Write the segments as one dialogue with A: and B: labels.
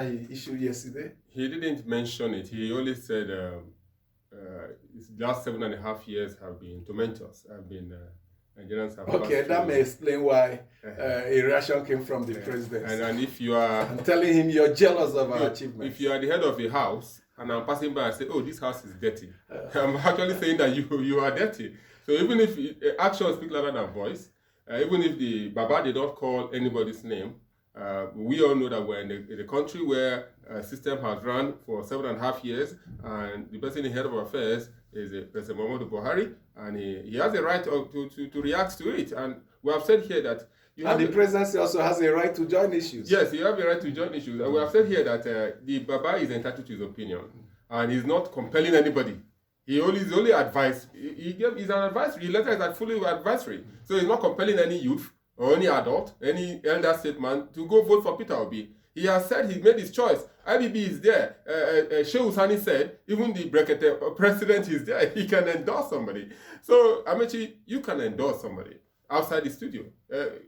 A: he issued yesterday?
B: He didn't mention it. He only said his last 7.5 years have been tumultuous. Nigerians have
A: okay, that may explain why a reaction came from the president.
B: And if you are...
A: I'm telling him you're jealous of our achievements.
B: If you are the head of a house and I'm passing by and say, oh, this house is dirty, I'm actually saying that you are dirty. So even if actions speak louder than voice, even if the Baba did not call anybody's name, we all know that we're in a country where a system has run for 7.5 years, and the person in head of affairs is President Muhammadu Buhari, and he has a right to react to it. And we have said here that...
A: the presidency also has a right to join issues.
B: Yes, you have a right to join issues. And we have said here that the Baba is entitled to his opinion, and he's not compelling anybody. He's only advice. He's an advisory. The letter is like fully advisory. So he's not compelling any youth or any adult, any elder statesman to go vote for Peter Obi. He has said he made his choice. IBB is there. Shehu Sani said even the Brekete president is there. He can endorse somebody. So Amechi, you can endorse somebody outside the studio.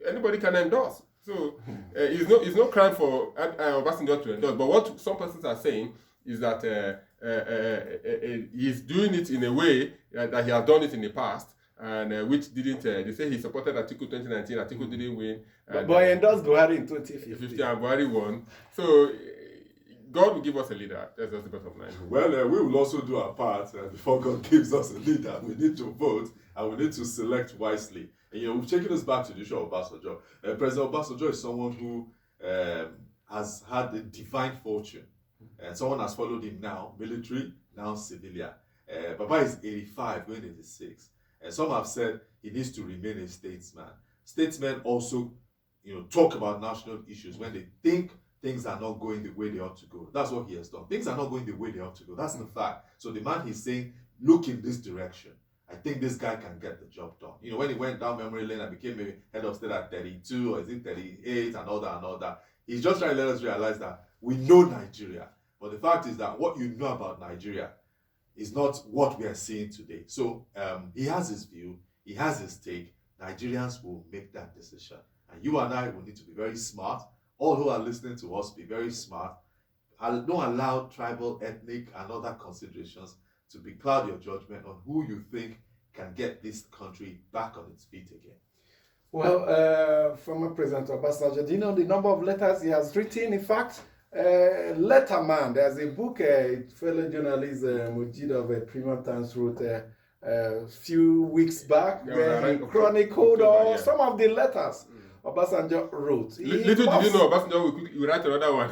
B: Anybody can endorse. So it's no crime for Obasanjo to endorse. But what some persons are saying is that he's doing it in a way that he has done it in the past, and which didn't. They say he supported Article 2019. Article didn't win.
A: But he endorsed Buhari in 2015.
B: And Buhari won. So God will give us a leader. That's just the bottom line.
C: Well, we will also do our part. Before God gives us a leader, we need to vote and we need to select wisely. And we've taken us back to the issue of Obasanjo. President Obasanjo is someone who has had a divine fortune. And someone has followed him now, military, now civilian. Baba is 85, going 86. And some have said he needs to remain a statesman. Statesmen also, talk about national issues when they think things are not going the way they ought to go. That's what he has done. Things are not going the way they ought to go. That's the fact. So the man he's saying, look in this direction. I think this guy can get the job done. When he went down memory lane and became a head of state at 32, or is it 38, and all that, he's just trying to let us realize that we know Nigeria. But the fact is that what you know about Nigeria is not what we are seeing today. So he has his view, he has his take. Nigerians will make that decision. And you and I will need to be very smart. All who are listening to us, be very smart. Don't allow tribal, ethnic, and other considerations to becloud your judgment on who you think can get this country back on its feet again.
A: Well, former President Obasanjo, do you know the number of letters he has written? In fact, Letterman, there's a book a fellow journalist Mujid of Premium Times wrote a few weeks back, where he chronicled some of the letters Obasanjo wrote.
B: Little did you know Obasanjo will write another one.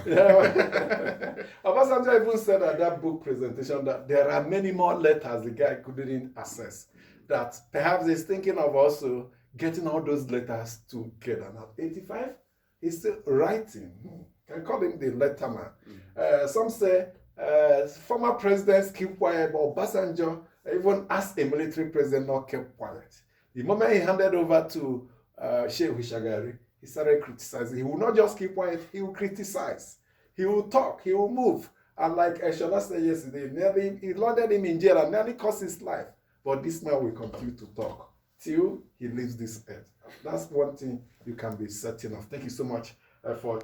A: Obasanjo even said at that book presentation that there are many more letters the guy couldn't access, that perhaps he's thinking of also getting all those letters together. Now, 85, he's still writing. Can call him the letterman. Some say former presidents keep quiet, but Obasanjo even asked a military president not keep quiet. The moment he handed over to Shehu Shagari, he started criticizing. He will not just keep quiet, he will criticize. He will talk, he will move. And like Shola said yesterday, he landed him in jail and nearly cost his life. But this man will continue to talk till he leaves this earth. That's one thing you can be certain of. Thank you so much for